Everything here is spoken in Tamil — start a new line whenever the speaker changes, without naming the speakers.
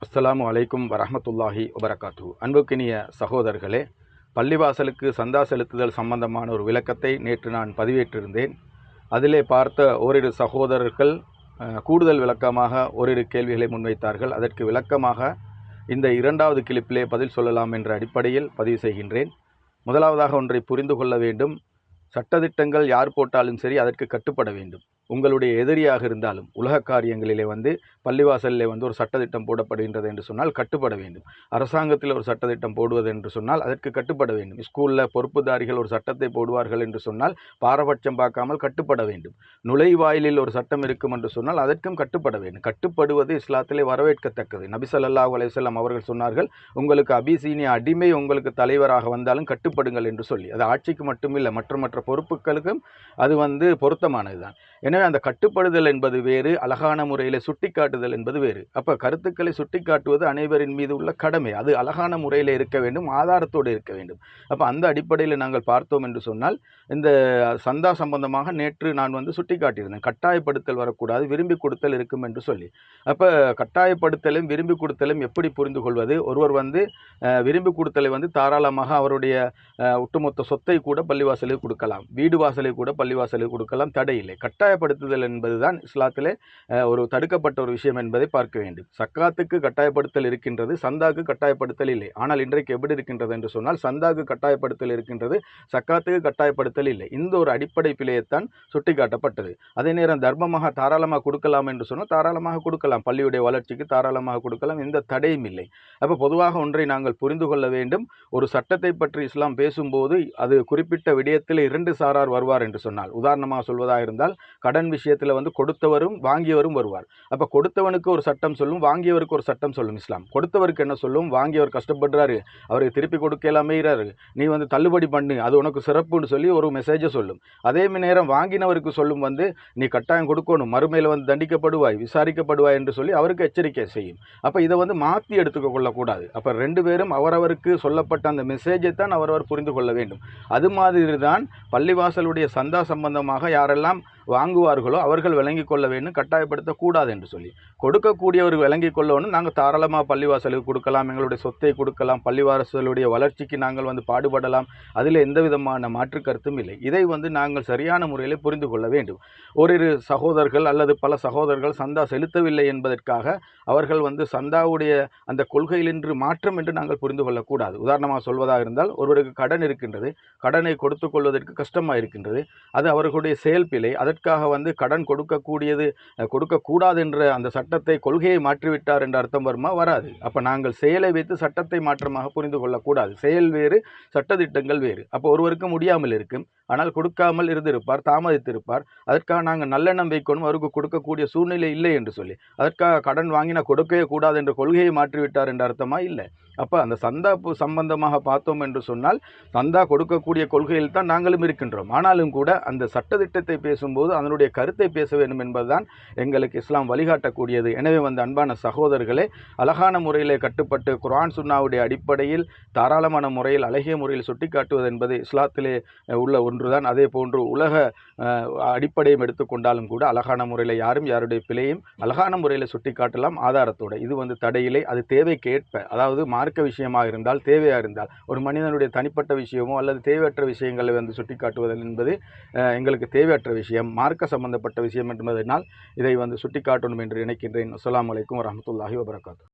அஸ்ஸலாமு அலைக்கும் வரஹ்மத்துல்லாஹி வபரகாத்துஹு. அன்புக்கினிய சகோதரர்களே, பள்ளிவாசலுக்கு சந்தா செலுத்துதல் சம்பந்தமான ஒரு விளக்கத்தை நேற்று நான் பதிவேற்றிருந்தேன். அதிலே பார்த்த ஓரிரு சகோதரர்கள் கூடுதல் விளக்கமாக ஓரிரு கேள்விகளை முன்வைத்தார்கள். அதற்கு விளக்கமாக இந்த இரண்டாவது கிளிப்பிலே பதில் சொல்லலாம் என்ற அடிப்படையில் பதிவு செய்கின்றேன். முதலாவதாக ஒன்றை புரிந்து கொள்ள வேண்டும். சட்டதிட்டங்கள் யார் போட்டாலும் சரி, அதற்கு கட்டுப்பட வேண்டும். உங்களுடைய எதிரியாக இருந்தாலும் உலக காரியங்களிலே பள்ளிவாசலிலே ஒரு சட்டத்திட்டம் போடப்படுகின்றது என்று சொன்னால் கட்டுப்பட வேண்டும். அரசாங்கத்தில் ஒரு சட்டத்திட்டம் போடுவது என்று சொன்னால் அதற்கு கட்டுப்பட வேண்டும். ஸ்கூலில் பொறுப்புதாரிகள் ஒரு சட்டத்தை போடுவார்கள் என்று சொன்னால் பாரபட்சம் பார்க்காமல் கட்டுப்பட வேண்டும். நுழைவாயிலில் ஒரு சட்டம் இருக்கும் என்று சொன்னால் அதற்கும் கட்டுப்பட வேண்டும். கட்டுப்படுவது இஸ்லாத்திலே வரவேற்கத்தக்கது. நபி ஸல்லல்லாஹு அலைஹி வஸல்லம் அவர்கள் சொன்னார்கள், உங்களுக்கு அபிசீனிய அடிமை உங்களுக்கு தலைவராக வந்தாலும் கட்டுப்படுங்கள் என்று சொல்லி. அது ஆட்சிக்கு மட்டுமில்லை, மற்ற பொறுப்புகளுக்கும் அது பொருத்தமானதுதான். எனவே அந்த கட்டுப்படுதல் என்பது வேறு, அழகான முறையில் சுட்டிக்காட்டுதல் என்பது வேறு. அப்போ கருத்துக்களை சுட்டிக்காட்டுவது அனைவரின் மீது உள்ள கடமை. அது அழகான முறையில் இருக்க வேண்டும், ஆதாரத்தோடு இருக்க வேண்டும். அப்போ அந்த அடிப்படையில் நாங்கள் பார்த்தோம் என்று சொன்னால், இந்த சந்தா சம்பந்தமாக நேற்று நான் சுட்டிக்காட்டியிருந்தேன். கட்டாயப்படுத்தல் வரக்கூடாது, விரும்பி கொடுத்தல் இருக்கும் என்று சொல்லி. அப்போ கட்டாயப்படுத்தலும் விரும்பி கொடுத்தலும் எப்படி புரிந்து கொள்வது? ஒருவர் விரும்பி கொடுத்தலை தாராளமாக அவருடைய ஒட்டுமொத்த சொத்தை கூட பள்ளிவாசலுக்கு கொடுக்கலாம், வீடு வாசலை கூட பள்ளிவாசலுக்கு கொடுக்கலாம், தடையில்லை. கட்டாயப்படுத்துதல் என்பதுதான் இஸ்லாத்திலே ஒரு தடுக்கப்பட்ட ஒரு விஷயம் என்பதை பார்க்க வேண்டும். சக்காத்துக்கு கட்டாயப்படுத்தல் இருக்கின்றது, சந்தாக்கு கட்டாயப்படுத்தல் இல்லை. ஆனால் இன்றைக்கு எப்படி இருக்கின்றது என்று சொன்னால், சந்தாக்கு கட்டாயப்படுத்தல் இருக்கின்றது, சக்காத்துக்கு கட்டாயப்படுத்தல் இல்லை. இந்த ஒரு அடிப்படை பிழையைத்தான் சுட்டிக்காட்டப்பட்டது. அதே நேரம் தர்மமாக தாராளமாக கொடுக்கலாம் என்று சொன்னால் தாராளமாக கொடுக்கலாம், பள்ளியுடைய வளர்ச்சிக்கு தாராளமாக கொடுக்கலாம், எந்த தடையும் இல்லை. அப்போ பொதுவாக ஒன்றை நாங்கள் புரிந்து கொள்ள வேண்டும். ஒரு சட்டத்தை பற்றி இஸ்லாம் பேசும்போது அது குறிப்பிட்ட விடயத்தில் இரண்டு சாரார் வருவார் என்று சொன்னால், உதாரணமாக சொல்வதாக இருந்தால், கடன் விஷயத்தில் கொடுத்தவரும் வாங்கியவரும் வருவார். அப்போ கொடுத்தவனுக்கு ஒரு சட்டம் சொல்லும், வாங்கியவருக்கு ஒரு சட்டம் சொல்லும் இஸ்லாம். கொடுத்தவருக்கு என்ன சொல்லும்? வாங்கியவர் கஷ்டப்படுறாரு, அவருக்கு திருப்பி கொடுக்கலாம் அமைகிறாரு, நீ தள்ளுபடி பண்ணு, அது உனக்கு சிறப்புன்னு சொல்லி ஒரு மெசேஜை சொல்லும். அதே நேரம் வாங்கினவருக்கு சொல்லும், நீ கட்டாயம் கொடுக்கணும், மறுமையில் தண்டிக்கப்படுவாய், விசாரிக்கப்படுவாய் என்று சொல்லி அவருக்கு எச்சரிக்கை செய்யும். அப்போ இதை மாற்றி எடுத்துக்க கொள்ளக்கூடாது. அப்போ ரெண்டு பேரும் அவரவருக்கு சொல்லப்பட்ட அந்த மெசேஜை தான் அவரவர் புரிந்து கொள்ள வேண்டும். அது மாதிரி தான் பள்ளிவாசலுடைய சந்தா சம்பந்தமாக யாரெல்லாம் வாங்குவார்களோ அவர்கள் விளங்கி கொள்ள வேண்டும், கட்டாயப்படுத்தக்கூடாது என்று சொல்லி. கொடுக்கக்கூடியவர் விளங்கி கொள்ளணும், நாங்கள் தாராளமாக பள்ளிவாசலுக்கு கொடுக்கலாம், எங்களுடைய சொத்தை கொடுக்கலாம், பள்ளிவாசலுடைய வளர்ச்சிக்கு நாங்கள் பாடுபடலாம், அதில் எந்த விதமான மாற்று கருத்தும் இல்லை. இதை நாங்கள் சரியான முறையில் புரிந்து கொள்ள வேண்டும். ஓரிரு சகோதரர்கள் அல்லது பல சகோதரர்கள் சந்தா செலுத்தவில்லை என்பதற்காக அவர்கள் சந்தாவுடைய அந்த கொள்கையிலின்று மாற்றம் என்று நாங்கள் புரிந்து கொள்ளக்கூடாது. உதாரணமாக சொல்வதாக இருந்தால், ஒருவருக்கு கடன் இருக்கின்றது, கடனை கொடுத்து கொள்வதற்கு கஷ்டமாக இருக்கின்றது, அது அவர்களுடைய செயல்பிழை. அதற்காக கடன் கொடுக்கக்கூடாது என்ற அந்த சட்டத்தை, கொள்கையை மாற்றிவிட்டார் என்ற அர்த்தம் வருமா? வராது. அப்போ நாங்கள் செயலை வைத்து சட்டத்தை மாற்றமாக புரிந்து கொள்ளக்கூடாது. செயல் வேறு, சட்டத்திட்டங்கள் வேறு. அப்போ ஒருவருக்கு முடியாமல் இருக்கும், ஆனால் கொடுக்காமல் இருந்திருப்பார், தாமதித்திருப்பார். அதற்காக நாங்கள் நல்லெண்ணம் வைக்கணும், அவருக்கு கொடுக்கக்கூடிய சூழ்நிலை இல்லை என்று சொல்லி அதற்காக கடன் வாங்கினா கொடுக்கவே கூடாது என்ற கொள்கையை மாற்றிவிட்டார் என்ற அர்த்தமா? இல்லை. அப்போ அந்த சந்தா சம்பந்தமாக பார்த்தோம் என்று சொன்னால், சந்தா கொடுக்கக்கூடிய கொள்கையில் தான் நாங்களும் இருக்கின்றோம். ஆனாலும் கூட அந்த சட்டத்திட்டத்தை பேசும்போது அதனுடைய கருத்தை பேச வேண்டும் என்பதுதான் எங்களுக்கு இஸ்லாம் வழிகாட்டக்கூடியது. எனவே அன்பான சகோதரர்களே, அழகான முறையில் கட்டுப்பட்டு குர்ஆன் சுன்னாவுடைய அடிப்படையில் தாராளமான முறையில் அழகிய முறையில் சுட்டிக்காட்டுவது என்பது இஸ்லாத்திலே உள்ள ஒன்றுதான். அதே போன்று உலக அடிப்படையும் எடுத்துக்கொண்டாலும் கூட அழகான முறையில் யாரும் யாருடைய பிழையும் அழகான முறையில் சுட்டிக்காட்டலாம், ஆதாரத்தோடு. இது தடையில்லை, அது தேவைக்கேற்ப, அதாவது மார்க்க விஷயமாக இருந்தால், தேவையாக இருந்தால், ஒரு மனிதனுடைய தனிப்பட்ட விஷயமோ அல்லது தேவையற்ற விஷயங்களை சுட்டிக்காட்டுவதில் என்பது எங்களுக்கு தேவையற்ற விஷயம், மார்க்க சம்பந்தப்பட்ட விஷயம் என்பதனால் இதை சுட்டிக்காட்டணும் என்று நினைக்கின்றேன். அஸ்ஸலாமு அலைக்கும் வரஹ்மத்துல்லாஹி வபரகாத்துஹு.